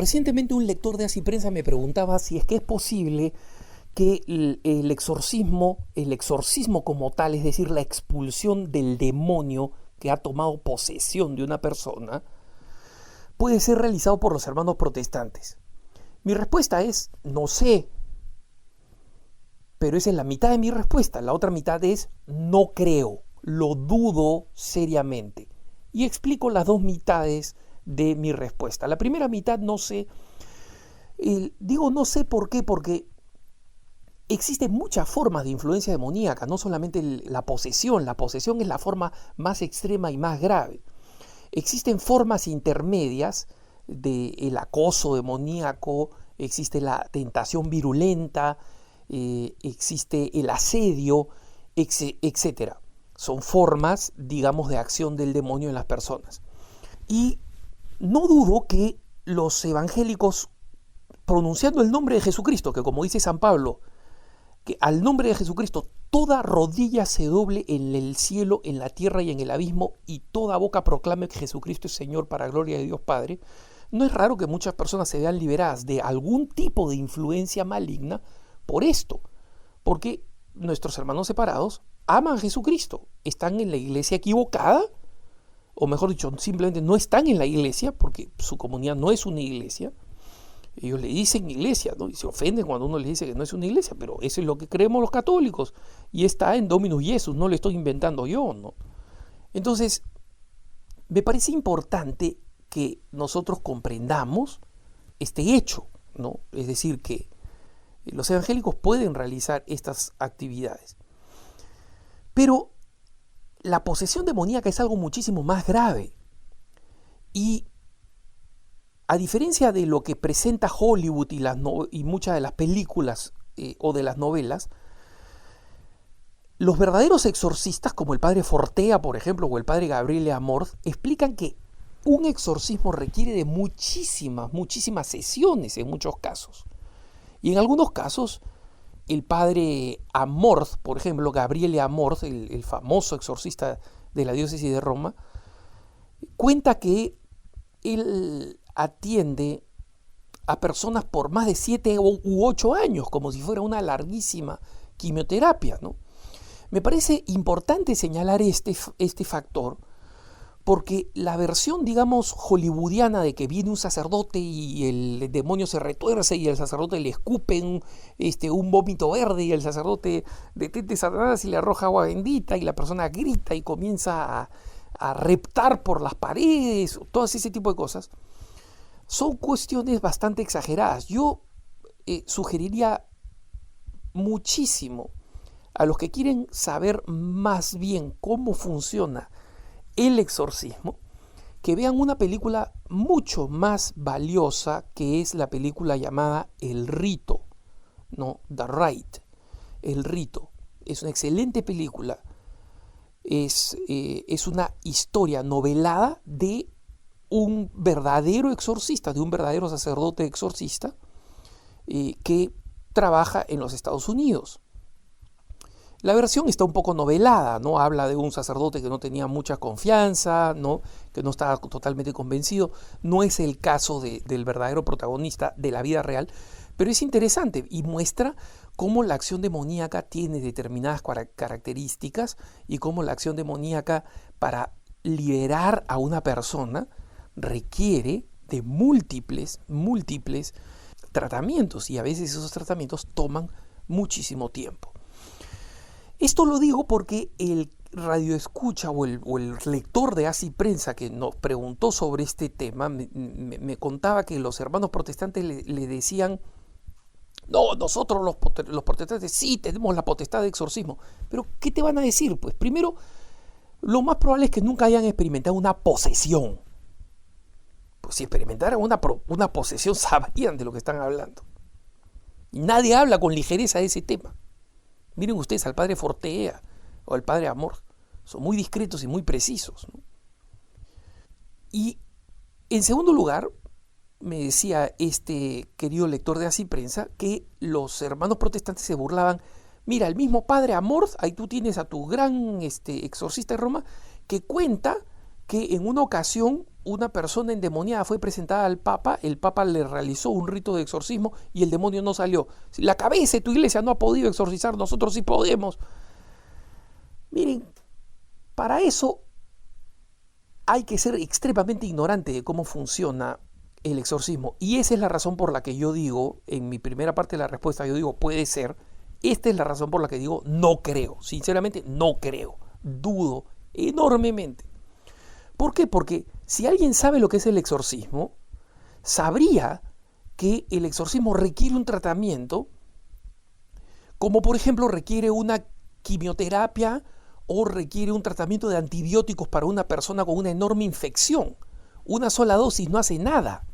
Recientemente un lector de Así Prensa me preguntaba si es que es posible que el exorcismo como tal, es decir, la expulsión del demonio que ha tomado posesión de una persona, puede ser realizado por los hermanos protestantes. Mi respuesta es, no sé, pero esa es la mitad de mi respuesta. La otra mitad es, no creo, lo dudo seriamente. Y explico las dos mitades de mi respuesta. La primera mitad no sé, digo no sé por qué, porque existen muchas formas de influencia demoníaca, no solamente la posesión es la forma más extrema y más grave. Existen formas intermedias del acoso demoníaco, existe la tentación virulenta, existe el asedio, etc. Son formas, digamos, de acción del demonio en las personas. Y no dudo que los evangélicos, pronunciando el nombre de Jesucristo, que como dice San Pablo, que al nombre de Jesucristo toda rodilla se doble en el cielo, en la tierra y en el abismo, y toda boca proclame que Jesucristo es Señor para gloria de Dios Padre, no es raro que muchas personas se vean liberadas de algún tipo de influencia maligna por esto, porque nuestros hermanos separados aman a Jesucristo, están en la iglesia equivocada, o mejor dicho, simplemente no están en la iglesia, porque su comunidad no es una iglesia. Ellos le dicen iglesia, ¿no? Y se ofenden cuando uno les dice que no es una iglesia, pero eso es lo que creemos los católicos, y está en Dominus Jesus, no lo estoy inventando yo, ¿no? Entonces, me parece importante que nosotros comprendamos este hecho, ¿no? Es decir, que los evangélicos pueden realizar estas actividades. Pero la posesión demoníaca es algo muchísimo más grave. Y a diferencia de lo que presenta Hollywood y muchas de las películas o de las novelas, los verdaderos exorcistas, como el padre Fortea, por ejemplo, o el padre Gabriele Amorth, explican que un exorcismo requiere de muchísimas sesiones en muchos casos. Y en algunos casos, el padre Amorth, por ejemplo, Gabriele Amorth, el famoso exorcista de la diócesis de Roma, cuenta que él atiende a personas por más de 7 u 8 años, como si fuera una larguísima quimioterapia, ¿no? Me parece importante señalar este factor, porque la versión, digamos, hollywoodiana de que viene un sacerdote y el demonio se retuerce y el sacerdote le escupe un vómito verde y el sacerdote detente a Satanás y le arroja agua bendita y la persona grita y comienza a reptar por las paredes, todo ese tipo de cosas, son cuestiones bastante exageradas. Yo sugeriría muchísimo a los que quieren saber más bien cómo funciona el exorcismo, que vean una película mucho más valiosa, que es la película llamada El Rito, ¿no? The Rite, El Rito. Es una excelente película. Es una historia novelada de un verdadero exorcista, de un verdadero sacerdote exorcista que trabaja en los Estados Unidos. La versión está un poco novelada, ¿no? Habla de un sacerdote que no tenía mucha confianza, ¿no? Que no estaba totalmente convencido. No es el caso del verdadero protagonista de la vida real, pero es interesante y muestra cómo la acción demoníaca tiene determinadas características y cómo la acción demoníaca para liberar a una persona requiere de múltiples tratamientos, y a veces esos tratamientos toman muchísimo tiempo. Esto lo digo porque el radioescucha o el lector de Así Prensa que nos preguntó sobre este tema me contaba que los hermanos protestantes le decían: no, nosotros los protestantes sí tenemos la potestad de exorcismo. Pero ¿qué te van a decir? Pues primero, lo más probable es que nunca hayan experimentado una posesión. Pues si experimentaran una posesión, sabrían de lo que están hablando. Y nadie habla con ligereza de ese tema. Miren ustedes al padre Fortea o al padre Amorth. Son muy discretos y muy precisos, ¿no? Y en segundo lugar, me decía este querido lector de Así Prensa que los hermanos protestantes se burlaban. Mira, el mismo padre Amorth, ahí tú tienes a tu gran exorcista de Roma, que cuenta que en una ocasión una persona endemoniada fue presentada al Papa, el Papa le realizó un rito de exorcismo y el demonio no salió. La cabeza de tu iglesia no ha podido exorcizar, nosotros sí podemos. Miren, para eso hay que ser extremadamente ignorante de cómo funciona el exorcismo. Y esa es la razón por la que yo digo, en mi primera parte de la respuesta, yo digo puede ser. Esta es la razón por la que digo no creo. Sinceramente no creo. Dudo enormemente. ¿Por qué? Porque si alguien sabe lo que es el exorcismo, sabría que el exorcismo requiere un tratamiento, como por ejemplo requiere una quimioterapia o requiere un tratamiento de antibióticos para una persona con una enorme infección. Una sola dosis no hace nada.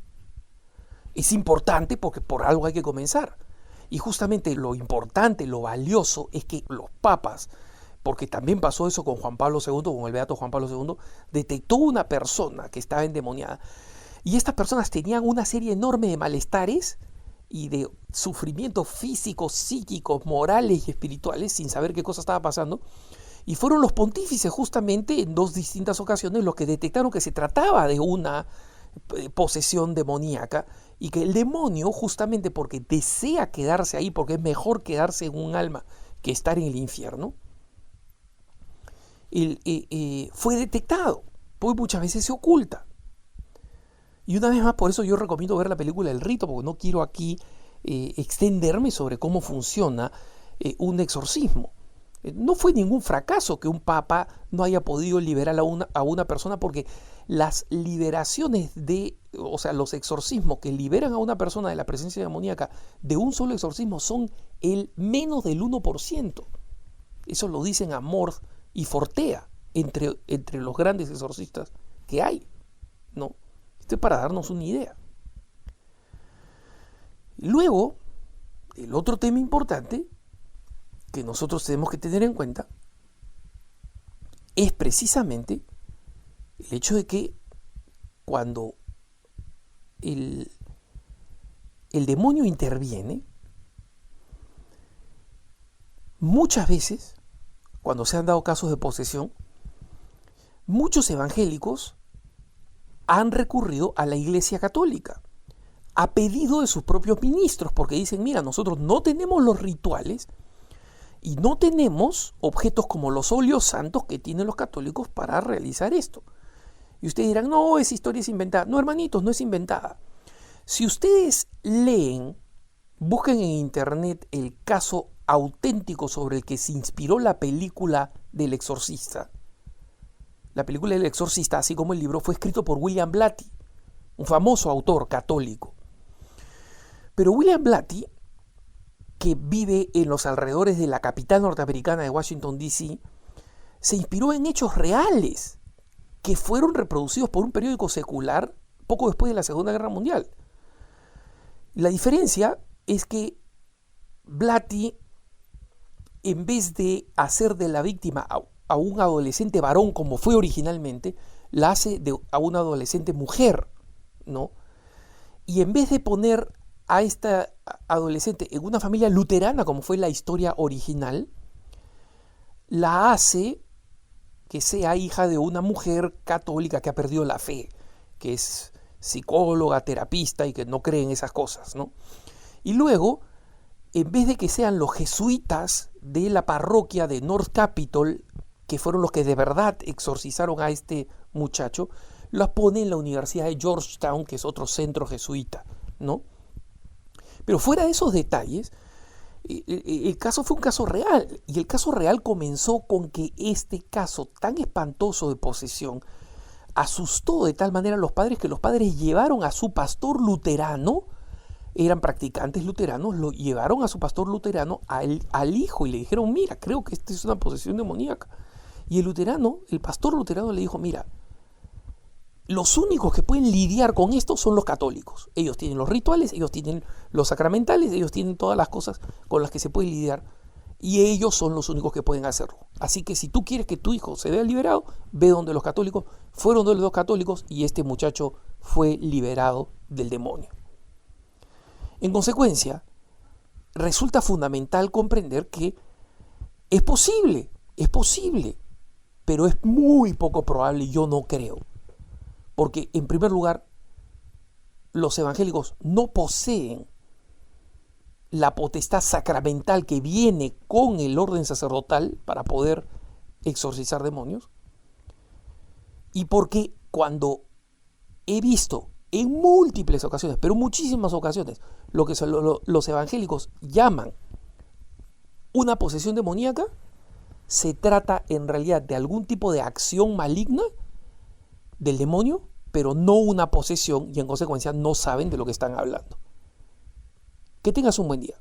Es importante porque por algo hay que comenzar. Y justamente lo importante, lo valioso, es que los papas, porque también pasó eso con Juan Pablo II, con el beato Juan Pablo II, detectó una persona que estaba endemoniada. Y estas personas tenían una serie enorme de malestares y de sufrimientos físicos, psíquicos, morales y espirituales, sin saber qué cosa estaba pasando. Y fueron los pontífices justamente en dos distintas ocasiones los que detectaron que se trataba de una posesión demoníaca y que el demonio, justamente porque desea quedarse ahí, porque es mejor quedarse en un alma que estar en el infierno, fue detectado, porque muchas veces se oculta. Y una vez más, por eso yo recomiendo ver la película El Rito, porque no quiero aquí extenderme sobre cómo funciona un exorcismo. No fue ningún fracaso que un papa no haya podido liberar a una persona, porque las liberaciones o sea, los exorcismos que liberan a una persona de la presencia demoníaca de un solo exorcismo son el menos del 1%. Eso lo dicen Amorth y Fortea, entre los grandes exorcistas que hay, ¿no? Esto es para darnos una idea. Luego, el otro tema importante que nosotros tenemos que tener en cuenta es precisamente el hecho de que cuando el demonio interviene, muchas veces, cuando se han dado casos de posesión, muchos evangélicos han recurrido a la Iglesia Católica a pedido de sus propios ministros, porque dicen, mira, nosotros no tenemos los rituales y no tenemos objetos como los óleos santos que tienen los católicos para realizar esto. Y ustedes dirán, no, esa historia es inventada. No, hermanitos, no es inventada. Si ustedes leen, busquen en internet el caso auténtico sobre el que se inspiró la película del Exorcista. La película del Exorcista, así como el libro, fue escrito por William Blatty, un famoso autor católico. Pero William Blatty, que vive en los alrededores de la capital norteamericana de Washington, D.C., se inspiró en hechos reales que fueron reproducidos por un periódico secular poco después de la Segunda Guerra Mundial. La diferencia es que Blatty, en vez de hacer de la víctima a un adolescente varón como fue originalmente, la hace a una adolescente mujer, ¿no? Y en vez de poner a esta adolescente en una familia luterana como fue la historia original, la hace que sea hija de una mujer católica que ha perdido la fe, que es psicóloga, terapista y que no cree en esas cosas, ¿no? Y luego, en vez de que sean los jesuitas de la parroquia de North Capitol, que fueron los que de verdad exorcizaron a este muchacho, la pone en la Universidad de Georgetown, que es otro centro jesuita, ¿no? Pero fuera de esos detalles, el caso fue un caso real, y el caso real comenzó con que este caso tan espantoso de posesión asustó de tal manera a los padres que los padres llevaron a su pastor luterano, eran practicantes luteranos, lo llevaron a su pastor luterano al hijo y le dijeron, mira, creo que esta es una posesión demoníaca. Y el pastor luterano le dijo, mira, los únicos que pueden lidiar con esto son los católicos. Ellos tienen los rituales, ellos tienen los sacramentales, ellos tienen todas las cosas con las que se puede lidiar. Y ellos son los únicos que pueden hacerlo. Así que si tú quieres que tu hijo se vea liberado, ve donde los católicos. Fueron donde los católicos y este muchacho fue liberado del demonio. En consecuencia, resulta fundamental comprender que es posible pero es muy poco probable, yo no creo. Porque, en primer lugar, los evangélicos no poseen la potestad sacramental que viene con el orden sacerdotal para poder exorcizar demonios. Y porque cuando he visto en múltiples ocasiones, pero muchísimas ocasiones, lo que los evangélicos llaman una posesión demoníaca, se trata en realidad de algún tipo de acción maligna del demonio, pero no una posesión, y en consecuencia no saben de lo que están hablando. Que tengas un buen día.